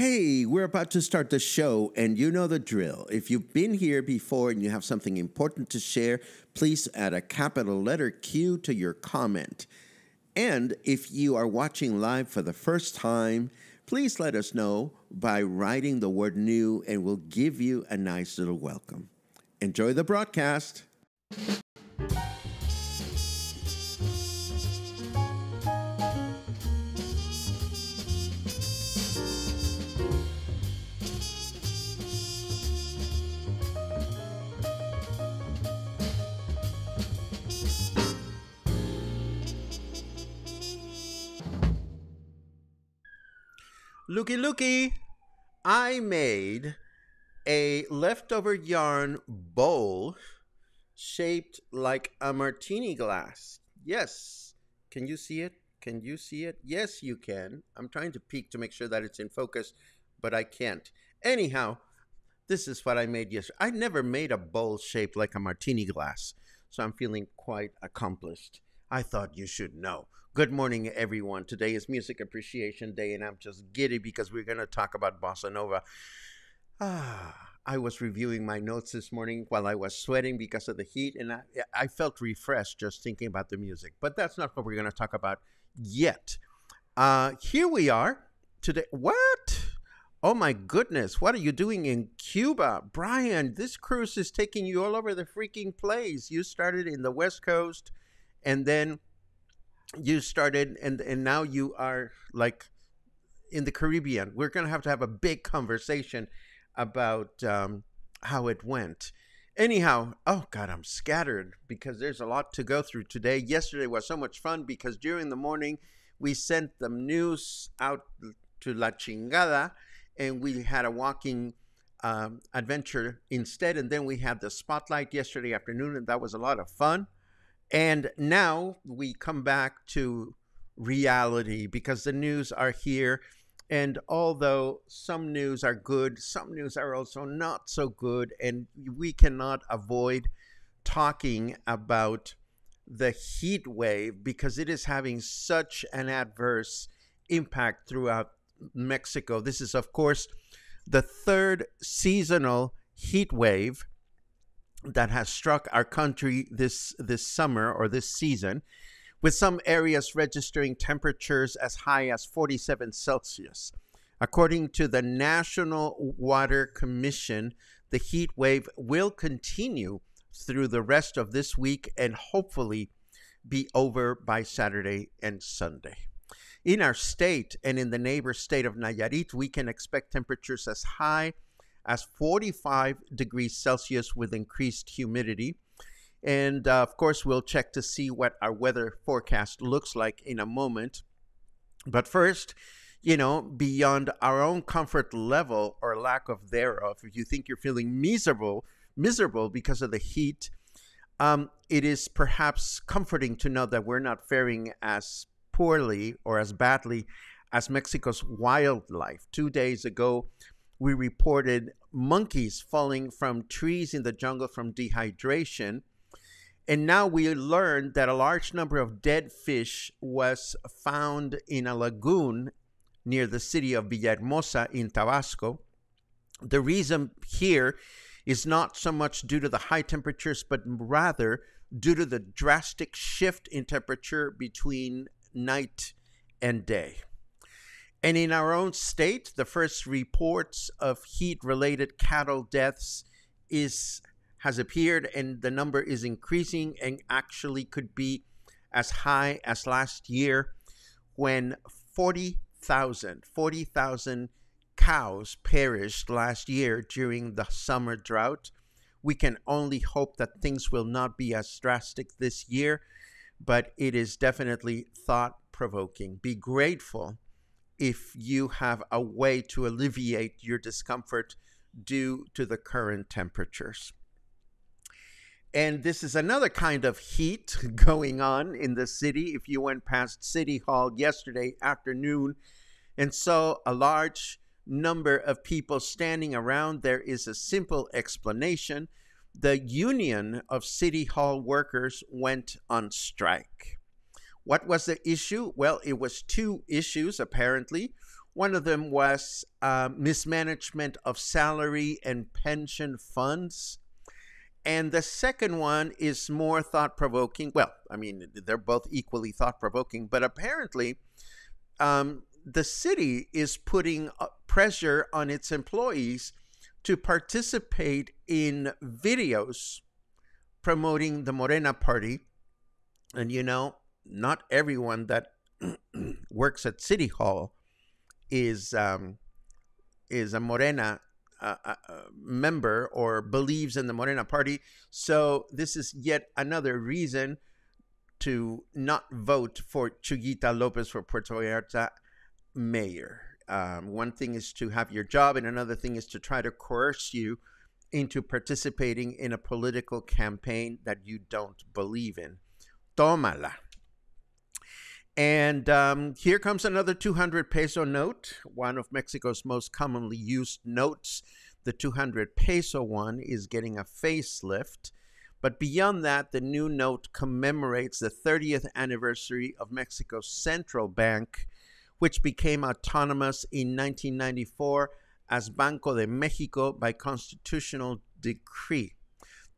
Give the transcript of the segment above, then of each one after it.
Hey, we're about to start the show, and you know the drill. If you've been here before and you have something important to share, please add a capital letter Q to your comment. And if you are watching live for the first time, please let us know by writing the word new, and we'll give you a nice little welcome. Enjoy the broadcast. Looky, I made a leftover yarn bowl shaped like a martini glass. Yes. Can you see it? Can you see it? Yes, you can. I'm trying to peek to make sure that it's in focus, but I can't. Anyhow, this is what I made yesterday. I never made a bowl shaped like a martini glass, so I'm feeling quite accomplished. I thought you should know. Good morning, everyone. Today is Music Appreciation Day, and I'm just giddy because we're going to talk about bossa nova. I was reviewing my notes this morning while I was sweating because of the heat, and I felt refreshed just thinking about the music. But that's not what we're going to talk about yet. Here we are today. What? Oh, my goodness. What are you doing in Cuba? Brian, this cruise is taking you all over the freaking place. You started in the West Coast, and then you started, and now you are like in the Caribbean. We're going to have a big conversation about how it went. Anyhow, oh God, I'm scattered because there's a lot to go through today. Yesterday was so much fun because during the morning we sent the news out to La Chingada, and we had a walking adventure instead. And then we had the spotlight yesterday afternoon, and that was a lot of fun. And now we come back to reality because the news are here. And although some news are good, some news are also not so good. And we cannot avoid talking about the heat wave because it is having such an adverse impact throughout Mexico. This is, of course, the third seasonal heat wave that has struck our country this summer or this season, with some areas registering temperatures as high as 47 Celsius. According to the National Water Commission, the heat wave will continue through the rest of this week and hopefully be over by Saturday and Sunday. In our state and in the neighbor state of Nayarit, we can expect temperatures as high as 45 degrees Celsius with increased humidity. And of course, we'll check to see what our weather forecast looks like in a moment. But first, beyond our own comfort level or lack of thereof, if you think you're feeling miserable because of the heat, it is perhaps comforting to know that we're not faring as poorly or as badly as Mexico's wildlife. 2 days ago, we reported monkeys falling from trees in the jungle from dehydration. And now we learned that a large number of dead fish was found in a lagoon near the city of Villahermosa in Tabasco. The reason here is not so much due to the high temperatures, but rather due to the drastic shift in temperature between night and day. And in our own state, the first reports of heat-related cattle deaths has appeared, and the number is increasing and actually could be as high as last year when 40,000 cows perished last year during the summer drought. We can only hope that things will not be as drastic this year, but it is definitely thought-provoking. Be grateful if you have a way to alleviate your discomfort due to the current temperatures. And this is another kind of heat going on in the city. If you went past City Hall yesterday afternoon and saw a large number of people standing around, there is a simple explanation. The Union of City Hall Workers went on strike. What was the issue? Well, it was two issues, apparently. One of them was mismanagement of salary and pension funds. And the second one is more thought provoking. Well, I mean, they're both equally thought provoking, but apparently the city is putting pressure on its employees to participate in videos promoting the Morena party. And not everyone that works at City Hall is a Morena member or believes in the Morena party. So this is yet another reason to not vote for Chuyita Lopez for Puerto Vallarta mayor. One thing is to have your job, and another thing is to try to coerce you into participating in a political campaign that you don't believe in. Tómala. And here comes another 200 peso note, one of Mexico's most commonly used notes. The 200 peso one is getting a facelift. But beyond that, the new note commemorates the 30th anniversary of Mexico's central bank, which became autonomous in 1994 as Banco de Mexico by constitutional decree.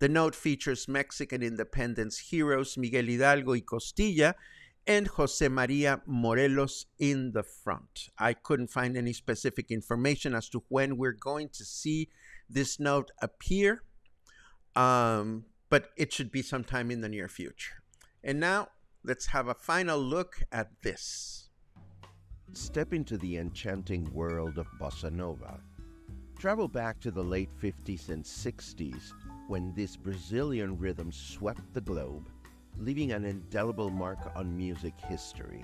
The note features Mexican independence heroes Miguel Hidalgo y Costilla and Jose Maria Morelos in the front. I couldn't find any specific information as to when we're going to see this note appear, but it should be sometime in the near future. And now, let's have a final look at this. Step into the enchanting world of bossa nova. Travel back to the late 50s and 60s when this Brazilian rhythm swept the globe, leaving an indelible mark on music history.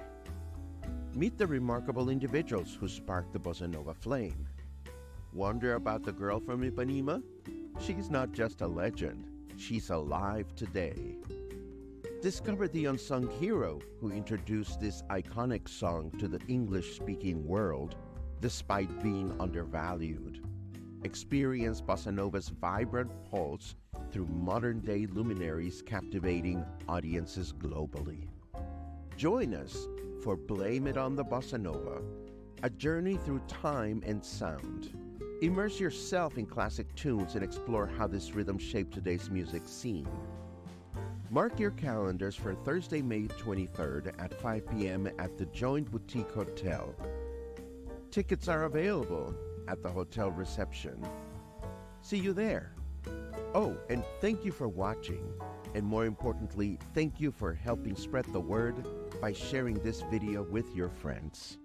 Meet the remarkable individuals who sparked the bossa nova flame. Wonder about the girl from Ipanema? She's not just a legend, she's alive today. Discover the unsung hero who introduced this iconic song to the English-speaking world despite being undervalued. Experience bossa nova's vibrant pulse through modern-day luminaries captivating audiences globally. Join us for Blame It on the Bossa Nova, a journey through time and sound. Immerse yourself in classic tunes and explore how this rhythm shaped today's music scene. Mark your calendars for Thursday, May 23rd at 5 p.m. at the Joint Boutique Hotel. Tickets are available at the hotel reception. See you there. Oh, and thank you for watching. And more importantly, thank you for helping spread the word by sharing this video with your friends.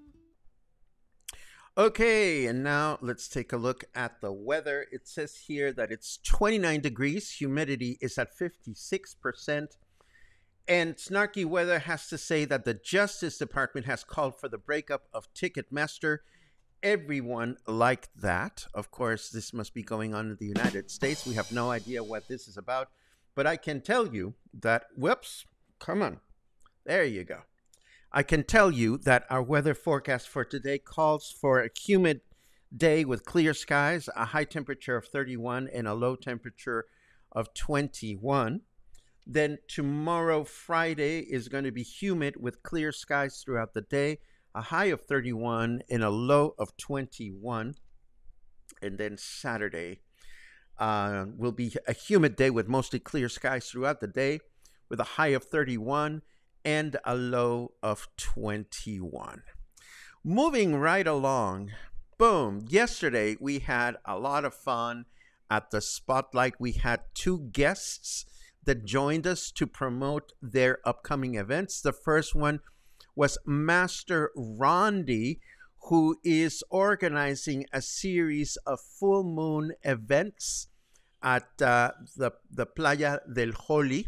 Okay, and now let's take a look at the weather. It says here that it's 29 degrees, humidity is at 56%, and Snarky Weather has to say that the Justice Department has called for the breakup of Ticketmaster. Everyone liked that. Of course, this must be going on in the United States. We have no idea what this is about, but I can tell you that, whoops, come on, there you go. I can tell you that our weather forecast for today calls for a humid day with clear skies, a high temperature of 31 and a low temperature of 21. Then tomorrow, Friday, is going to be humid with clear skies throughout the day, a high of 31 and a low of 21. And then Saturday will be a humid day with mostly clear skies throughout the day, with a high of 31 and a low of 21. Moving right along, boom, yesterday we had a lot of fun at the Spotlight. We had two guests that joined us to promote their upcoming events. The first one was Master Rondi, who is organizing a series of full moon events at the Playa del Joli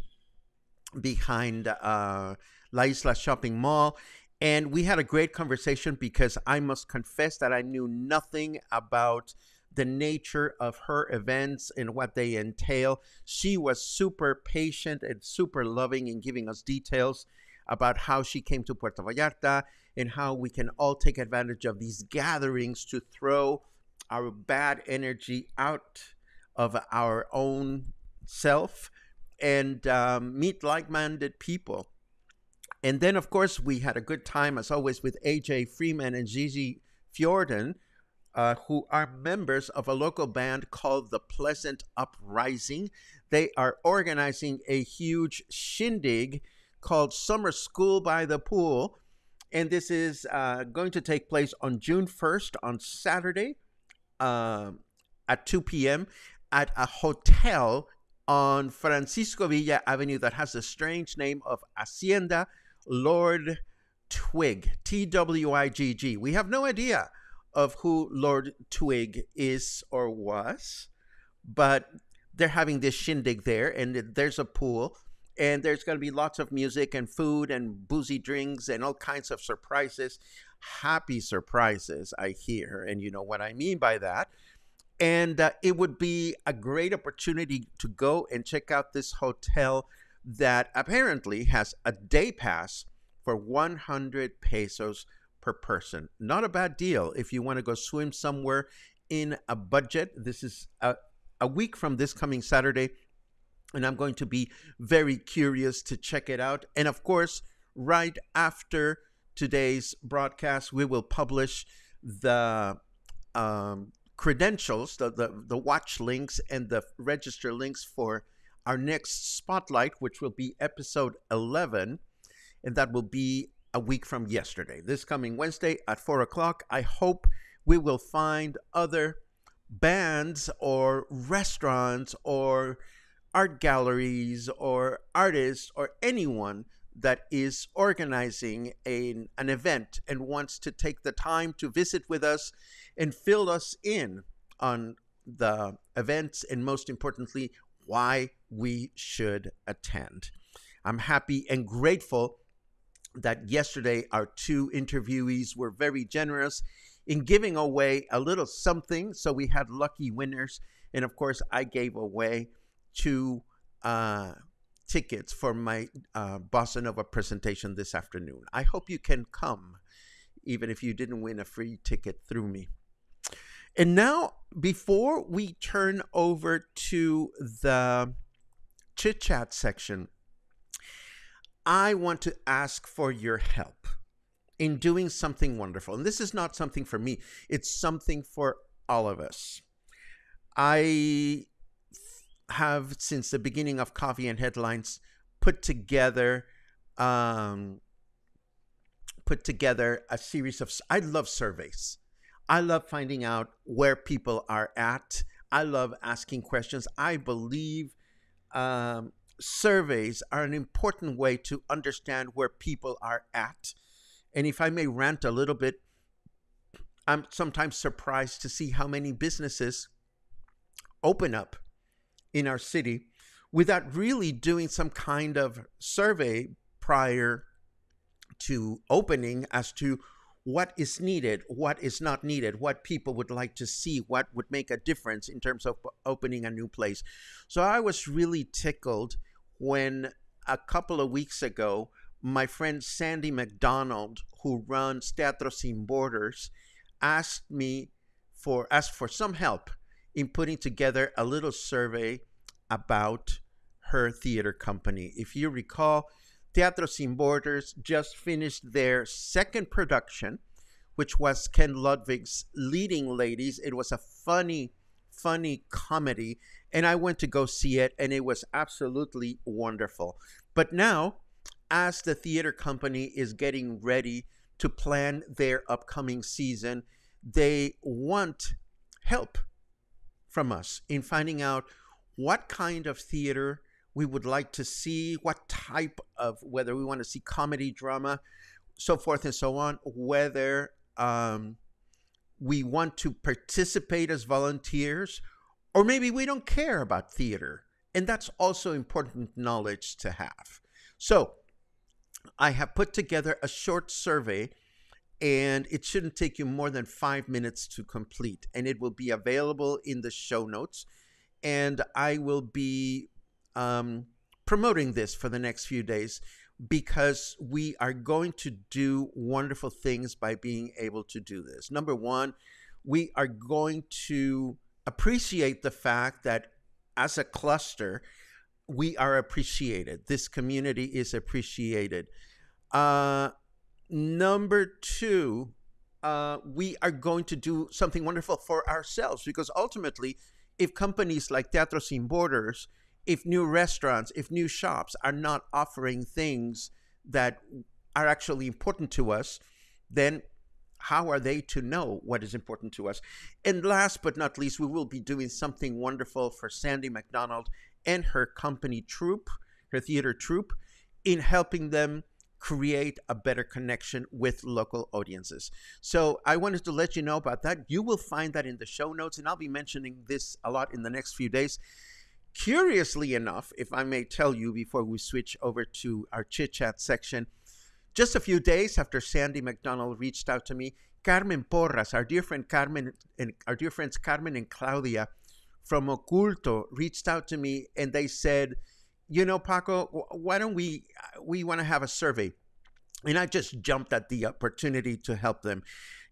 behind La Isla Shopping Mall. And we had a great conversation because I must confess that I knew nothing about the nature of her events and what they entail. She was super patient and super loving in giving us details about how she came to Puerto Vallarta and how we can all take advantage of these gatherings to throw our bad energy out of our own self and meet like-minded people. And then, of course, we had a good time, as always, with AJ Freeman and Gigi Fjorden, who are members of a local band called the Pleasant Uprising. They are organizing a huge shindig called Summer School by the Pool. And this is going to take place on June 1st, on Saturday, um, at 2 p.m. at a hotel on Francisco Villa Avenue that has the strange name of Hacienda Lord Twig, Twigg. We have no idea of who Lord Twig is or was, but they're having this shindig there, and there's a pool, and there's going to be lots of music and food and boozy drinks and all kinds of surprises. Happy surprises, I hear, and you know what I mean by that. And it would be a great opportunity to go and check out this hotel that apparently has a day pass for 100 pesos per person. Not a bad deal if you want to go swim somewhere in a budget. This is a week from this coming Saturday, and I'm going to be very curious to check it out. And of course, right after today's broadcast, we will publish the credentials, the watch links, and the register links for our next spotlight, which will be episode 11, and that will be a week from yesterday, this coming Wednesday at 4 o'clock. I hope we will find other bands or restaurants or art galleries or artists or anyone that is organizing an event and wants to take the time to visit with us and fill us in on the events and, most importantly, why we should attend. I'm happy and grateful that yesterday our two interviewees were very generous in giving away a little something. So we had lucky winners. And of course, I gave away two tickets for my Bossa Nova presentation this afternoon. I hope you can come, even if you didn't win a free ticket through me. And now, before we turn over to the chit chat section, I want to ask for your help in doing something wonderful. And this is not something for me, it's something for all of us. I have, since the beginning of Coffee and Headlines, put together a series of, I love surveys. I love finding out where people are at. I love asking questions. I believe surveys are an important way to understand where people are at. And if I may rant a little bit, I'm sometimes surprised to see how many businesses open up in our city without really doing some kind of survey prior to opening as to what is needed, what is not needed, what people would like to see, what would make a difference in terms of opening a new place. So I was really tickled when a couple of weeks ago, my friend Sandy McDonald, who runs Teatro Sin Borders, asked for some help in putting together a little survey about her theater company. If you recall, Teatro Sin Borders just finished their second production, which was Ken Ludwig's Leading Ladies. It was a funny comedy, and I went to go see it, and it was absolutely wonderful. But now, as the theater company is getting ready to plan their upcoming season, they want help from us in finding out what kind of theater we would like to see, what type of, whether we want to see comedy, drama, so forth and so on, whether we want to participate as volunteers, or maybe we don't care about theater. And that's also important knowledge to have. So I have put together a short survey, and it shouldn't take you more than 5 minutes to complete. And it will be available in the show notes. And I will be promoting this for the next few days, because we are going to do wonderful things by being able to do this. Number one, we are going to appreciate the fact that as a cluster, we are appreciated. This community is appreciated. Number two, we are going to do something wonderful for ourselves, because ultimately, if companies like Teatro Sin Borders, if new restaurants, if new shops are not offering things that are actually important to us, then how are they to know what is important to us? And last but not least, we will be doing something wonderful for Sandy McDonald and her company troupe, her theater troupe, in helping them create a better connection with local audiences. So I wanted to let you know about that. You will find that in the show notes, and I'll be mentioning this a lot in the next few days. Curiously enough, if I may tell you before we switch over to our chit chat section, just a few days after Sandy McDonald reached out to me, Carmen Porras, our dear friend Carmen, and our dear friends Carmen and Claudia from Oculto reached out to me, and they said, you know, Paco, why don't we want to have a survey? And I just jumped at the opportunity to help them.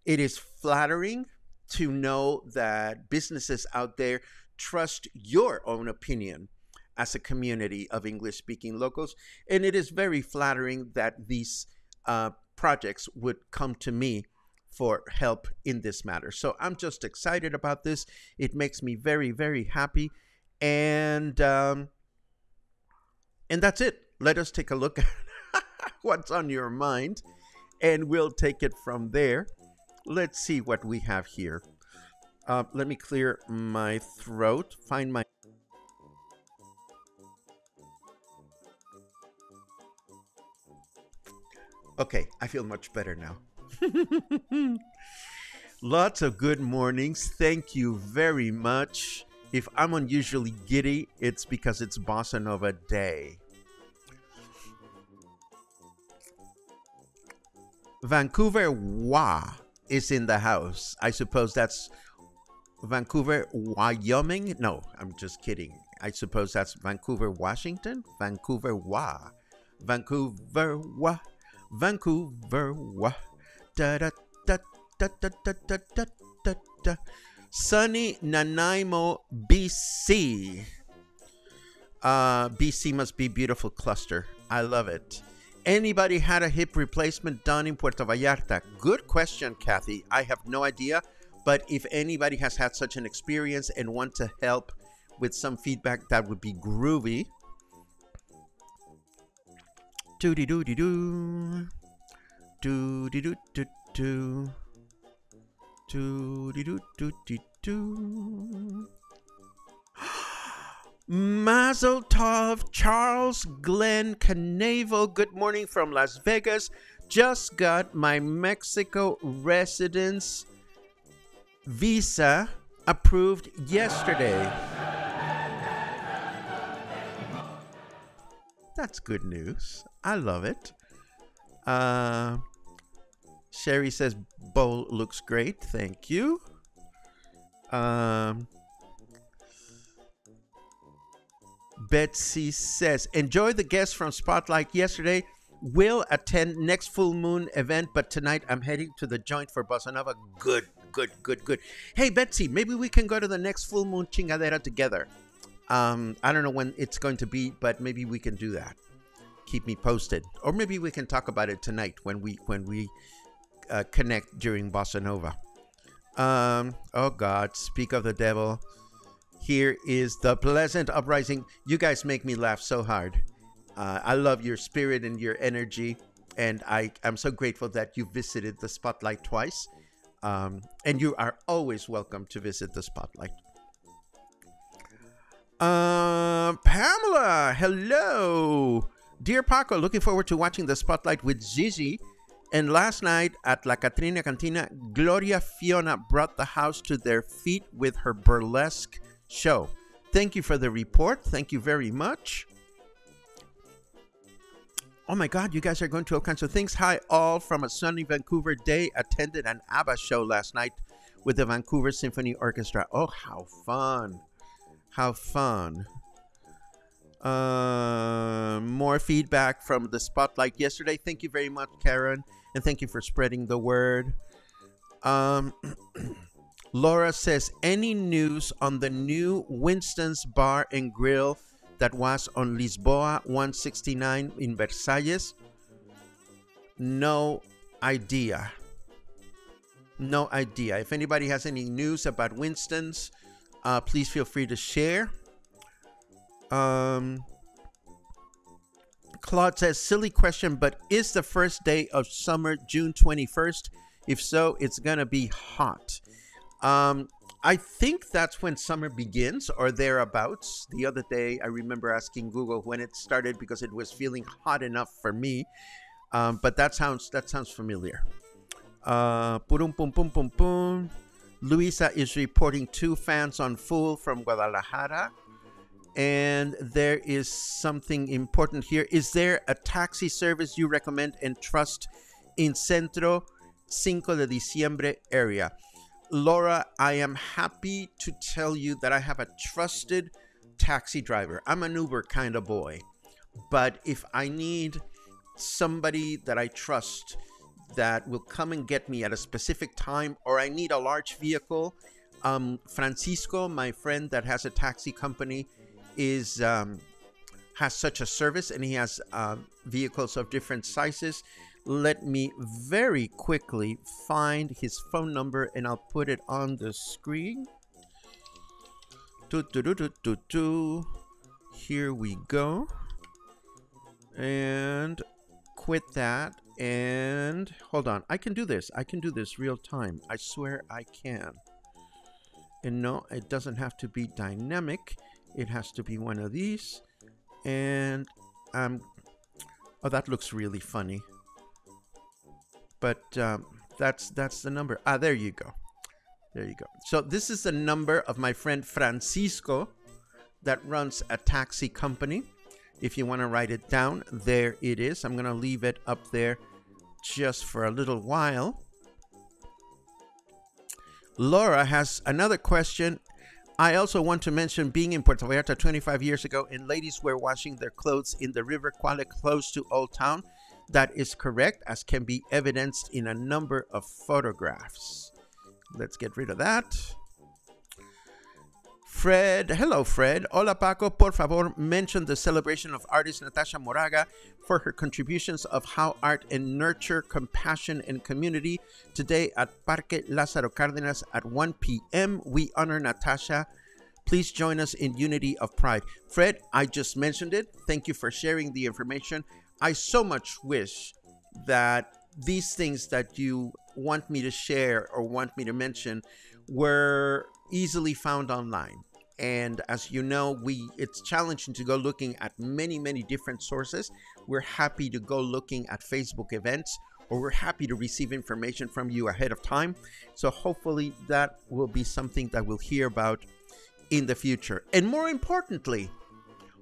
It is flattering to know that businesses out there trust your own opinion as a community of English-speaking locals. And it is very flattering that these projects would come to me for help in this matter. So I'm just excited about this. It makes me very, very happy. And that's it. Let us take a look at what's on your mind, and we'll take it from there. Let's see what we have here. Let me clear my throat, find my... Okay, I feel much better now. Lots of good mornings. Thank you very much. If I'm unusually giddy, it's because it's Bossa Nova Day. Vancouver Wa is in the house. I suppose that's Vancouver, Wyoming? No, I'm just kidding. I suppose that's Vancouver, Washington? Vancouver Wa. Vancouver Wa. Vancouver Wa. Da da da da da da da da da da. Sunny Nanaimo, BC. BC must be beautiful cluster. I love it. Anybody had a hip replacement done in Puerto Vallarta? Good question, Kathy. I have no idea, but if anybody has had such an experience and want to help with some feedback, that would be groovy. Doo-dee-doo-dee-doo. Doo-dee-doo-doo-doo. Doo-dee-doo-doo-dee-doo. Mazel Tov, Charles Glenn Canevo. Good morning from Las Vegas. Just got my Mexico residence visa approved yesterday. That's good news. I love it. Sherry says bowl looks great. Thank you. Betsy says, enjoy the guests from Spotlight yesterday. Will attend next full moon event, but tonight I'm heading to the joint for Bossa Nova. Good, good, good, good. Hey, Betsy, maybe we can go to the next full moon chingadera together. I don't know when it's going to be, but maybe we can do that. Keep me posted. Or maybe we can talk about it tonight when we connect during Bossa Nova. Oh God, speak of the devil. Here is the pleasant uprising. You guys make me laugh so hard. I love your spirit and your energy, and I'm so grateful that you visited the Spotlight twice. And you are always welcome to visit the Spotlight. Pamela, hello. Dear Paco, looking forward to watching the Spotlight with Zizi. And last night at La Catrina Cantina, Gloria Fiona brought the house to their feet with her burlesque show. Thank you for the report. Thank you very much. Oh my God, you guys are going to all kinds of things. Hi, all from a sunny Vancouver day. Attended an ABBA show last night with the Vancouver Symphony Orchestra. Oh, how fun. How fun. More feedback from the Spotlight yesterday. Thank you very much, Karen. And thank you for spreading the word. Laura says, any news on the new Winston's Bar and Grill that was on Lisboa 169 in Versalles? No idea. No idea. If anybody has any news about Winston's, please feel free to share. Um, Claude says, silly question, but is the first day of summer June 21st? If so, it's going to be hot. I think that's when summer begins or thereabouts. The other day, I remember asking Google when it started because it was feeling hot enough for me. But that sounds familiar. Pum pum pum pum pum. Luisa is reporting 2 fans on full from Guadalajara. And there is something important here. Is there a taxi service you recommend and trust in Centro 5 de Diciembre area? Laura, I am happy to tell you that I have a trusted taxi driver. I'm an Uber kind of boy. But if I need somebody that I trust that will come and get me at a specific time, or I need a large vehicle, Francisco, my friend that has a taxi company, has such a service, and he has vehicles of different sizes. Let me very quickly find his phone number and I'll put it on the screen. Here we go. And quit that. And hold on. I can do this. I can do this real time. I swear I can. And no, it doesn't have to be dynamic. It has to be one of these. And oh, that looks really funny. But that's the number. There you go. There you go. So this is the number of my friend Francisco that runs a taxi company. If you want to write it down, there it is. I'm going to leave it up there just for a little while. Laura has another question. I also want to mention being in Puerto Vallarta 25 years ago, and ladies were washing their clothes in the River Quale close to Old Town. That is correct, as can be evidenced in a number of photographs. Let's get rid of that. Fred, hello Fred. Hola Paco, por favor, mention the celebration of artist Natasha Moraga for her contributions of how art and nurture compassion and community. Today at Parque Lázaro Cárdenas at 1 p.m. We honor Natasha. Please join us in unity of pride. Fred, I just mentioned it. Thank you for sharing the information. I so much wish that these things that you want me to share or want me to mention were easily found online. And as you know, it's challenging to go looking at many different sources. We're happy to go looking at Facebook events, or we're happy to receive information from you ahead of time. So hopefully that will be something that we'll hear about in the future. And more importantly,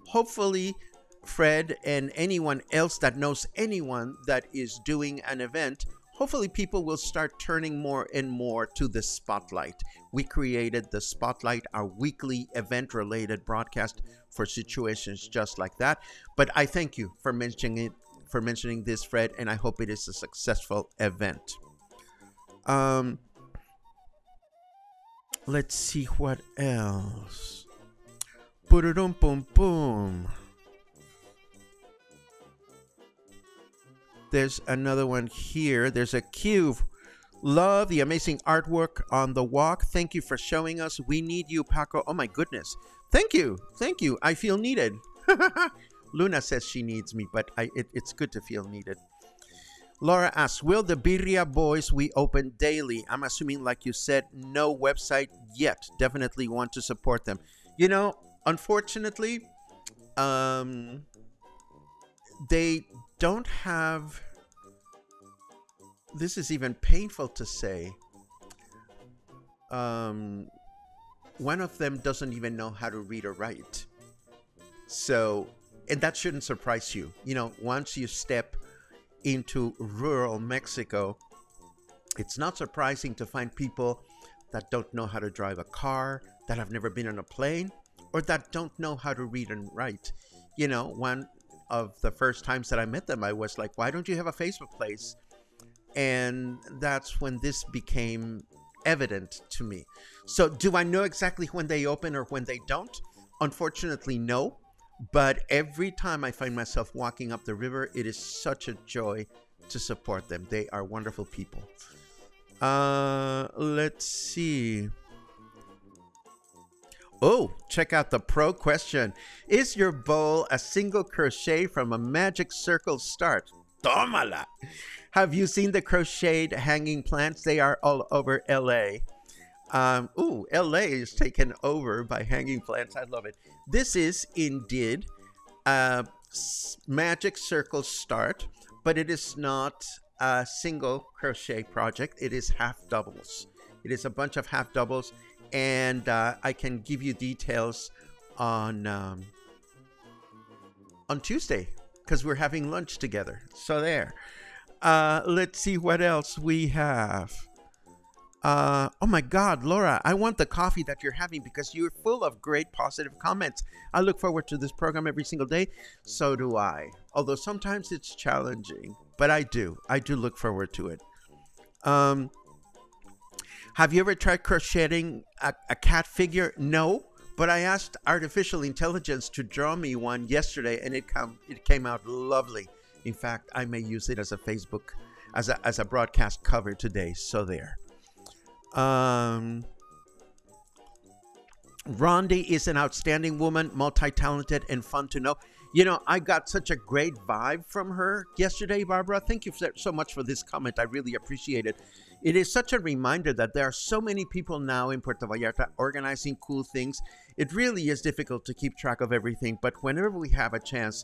hopefully Fred and anyone else that knows anyone that is doing an event, hopefully people will start turning more and more to the Spotlight. We created the Spotlight, our weekly event-related broadcast for situations just like that. But I thank you for mentioning this, Fred, and I hope it is a successful event. Let's see what else. Boom, boom, boom. There's another one here. There's a cue. Love the amazing artwork on the walk. Thank you for showing us. We need you, Paco. Oh my goodness. Thank you. Thank you. I feel needed. Luna says she needs me, but it's good to feel needed. Laura asks, will the Birria Boys we open daily? I'm assuming, like you said, no website yet. Definitely want to support them. You know, unfortunately, they don't have, this is even painful to say, one of them doesn't even know how to read or write. So, and that shouldn't surprise you. You know, once you step into rural Mexico, it's not surprising to find people that don't know how to drive a car, that have never been on a plane, or that don't know how to read and write. You know, one of the first times that I met them, I was like, why don't you have a Facebook place? And that's when this became evident to me. So do I know exactly when they open or when they don't? Unfortunately, no. But every time I find myself walking up the river, it is such a joy to support them. They are wonderful people. Let's see. Oh, check out the pro question. Is your bowl a single crochet from a magic circle start? Tómala! Have you seen the crocheted hanging plants? They are all over LA. LA is taken over by hanging plants. I love it. This is indeed a magic circle start, but it is not a single crochet project. It is half doubles. It is a bunch of half doubles, and I can give you details on Tuesday because we're having lunch together. So there. Let's see what else we have. Oh my God, Laura, I want the coffee that you're having because you're full of great positive comments. I look forward to this program every single day. So do I. Although sometimes it's challenging, but I do look forward to it. Have you ever tried crocheting a cat figure? No, but I asked artificial intelligence to draw me one yesterday, and it came out lovely. In fact, I may use it as a Facebook, as a broadcast cover today. So there. Rondi is an outstanding woman, multi-talented and fun to know. You know, I got such a great vibe from her yesterday, Barbara. Thank you so much for this comment. I really appreciate it. It is such a reminder that there are so many people now in Puerto Vallarta organizing cool things. It really is difficult to keep track of everything, but whenever we have a chance,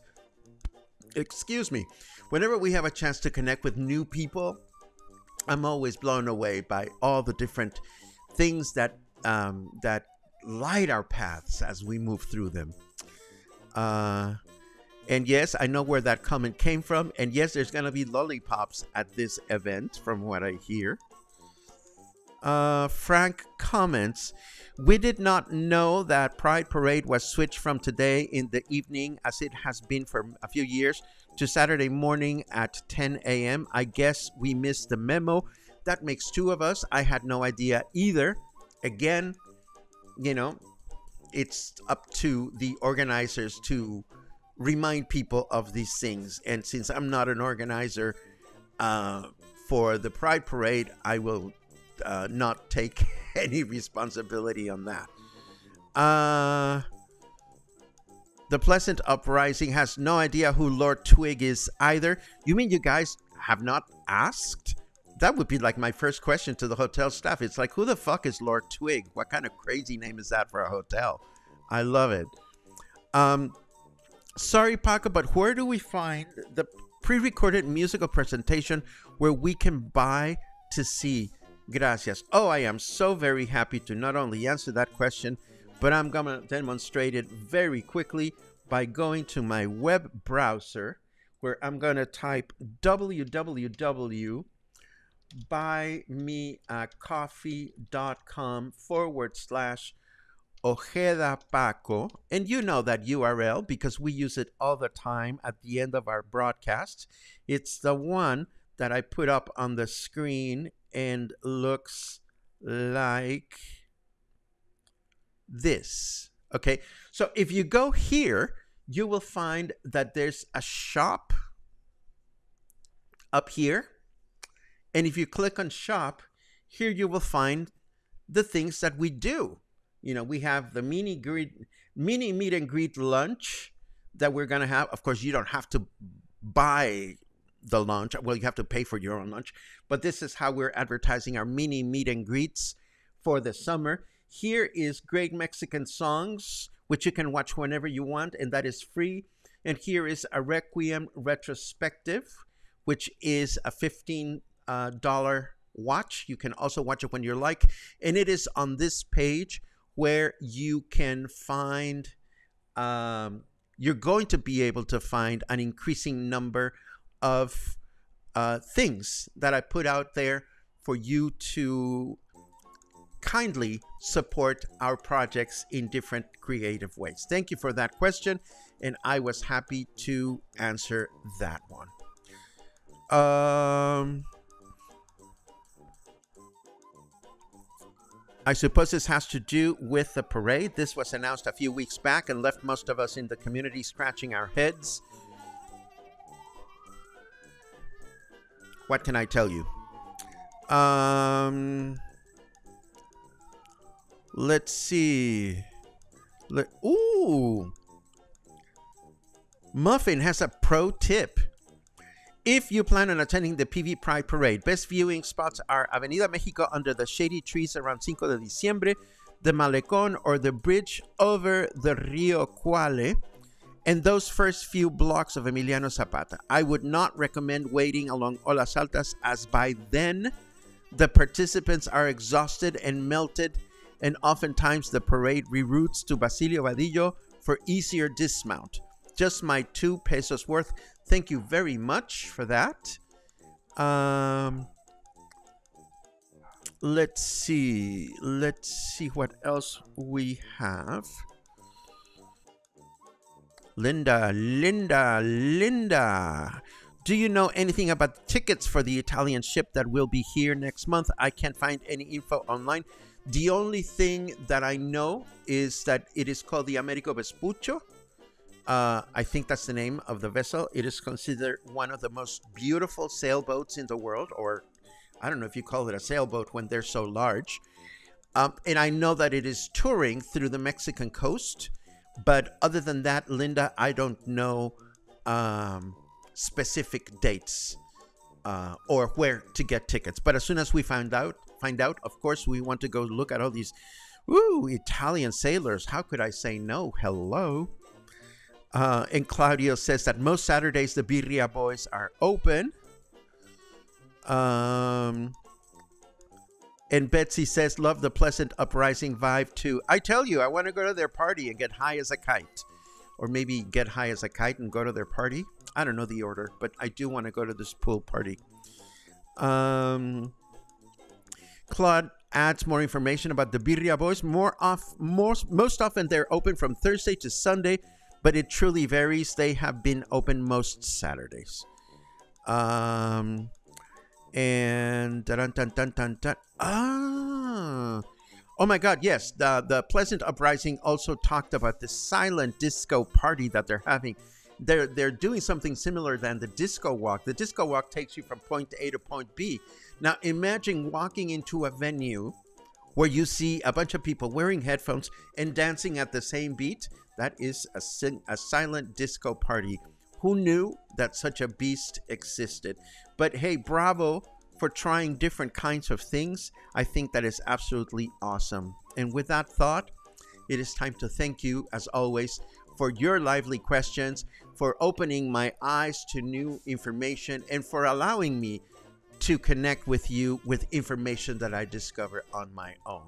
whenever we have a chance to connect with new people, I'm always blown away by all the different things that light our paths as we move through them. And yes, I know where that comment came from. And yes, there's going to be lollipops at this event, from what I hear. Frank comments, we did not know that Pride Parade was switched from today in the evening, as it has been for a few years, to Saturday morning at 10 a.m. I guess we missed the memo. That makes two of us. I had no idea either. Again, you know, it's up to the organizers to remind people of these things. And since I'm not an organizer for the Pride Parade, I will not take any responsibility on that. The Pleasant Uprising has no idea who Lord Twig is either. You mean you guys have not asked? That would be like my first question to the hotel staff. It's like, who the fuck is Lord Twig? What kind of crazy name is that for a hotel? I love it. Sorry, Paco, but where do we find the pre-recorded musical presentation where we can buy to see? Gracias. Oh, I am so very happy to not only answer that question, but I'm going to demonstrate it very quickly by going to my web browser, where I'm going to type www.buymeacoffee.com/Ojeda Paco. And you know that URL because we use it all the time at the end of our broadcasts. It's the one that I put up on the screen and looks like this. Okay, so if you go here, you will find that there's a shop up here. And if you click on shop, here you will find the things that we do. You know, we have the mini meet and greet lunch that we're going to have. Of course, you don't have to buy the lunch. Well, you have to pay for your own lunch. But this is how we're advertising our mini meet and greets for the summer. Here is Great Mexican Songs, which you can watch whenever you want, and that is free. And here is a Requiem retrospective, which is a $15 watch. You can also watch it when you're like. And it is on this page where you can find, you're going to be able to find an increasing number of things that I put out there for you to kindly support our projects in different creative ways. Thank you for that question, and I was happy to answer that one. I suppose this has to do with the parade. This was announced a few weeks back and left most of us in the community scratching our heads. What can I tell you? Um, let's see. Ooh, Muffin has a pro tip. If you plan on attending the PV Pride Parade, best viewing spots are Avenida Mexico under the shady trees around Cinco de Diciembre, the Malecón, or the bridge over the Rio Cuale, and those first few blocks of Emiliano Zapata. I would not recommend waiting along Olas Altas, as by then the participants are exhausted and melted, and oftentimes the parade reroutes to Basilio Vadillo for easier dismount. Just my 2 pesos worth. Thank you very much for that. Let's see what else we have. Linda. Do you know anything about tickets for the Italian ship that will be here next month? I can't find any info online. The only thing that I know is that it is called the Americo Vespuccio. I think that's the name of the vessel. It is considered one of the most beautiful sailboats in the world, or I don't know if you call it a sailboat when they're so large. And I know that it is touring through the Mexican coast. But other than that, Linda, I don't know specific dates or where to get tickets. But as soon as we find out, of course, we want to go look at all these Italian sailors. How could I say no? Hello. And Claudio says that most Saturdays the Birria Boys are open. And Betsy says, love the pleasant uprising vibe too. I tell you, I want to go to their party and get high as a kite. Or maybe get high as a kite and go to their party. I don't know the order, but I do want to go to this pool party. Claude adds more information about the Birria Boys. Most often they're open from Thursday to Sunday, but it truly varies. They have been open most Saturdays. And dun, dun, dun, dun, dun. Oh my God, yes. The Pleasant Uprising also talked about the silent disco party that they're having. They're doing something similar than the disco walk. The disco walk takes you from point A to point B. Now imagine walking into a venue where you see a bunch of people wearing headphones and dancing at the same beat. That is a silent disco party. Who knew that such a beast existed? But hey, bravo for trying different kinds of things. I think that is absolutely awesome. And with that thought, it is time to thank you, as always, for your lively questions, for opening my eyes to new information, and for allowing me to connect with you with information that I discover on my own.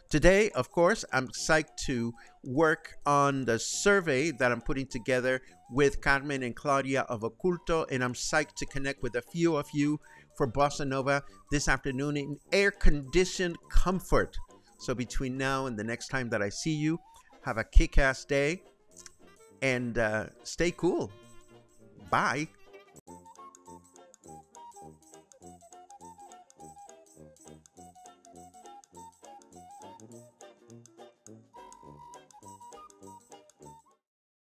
Today, of course, I'm psyched to work on the survey that I'm putting together with Carmen and Claudia of Oculto, and I'm psyched to connect with a few of you for Bossa Nova this afternoon in air-conditioned comfort. So between now and the next time that I see you, have a kick-ass day and stay cool. Bye.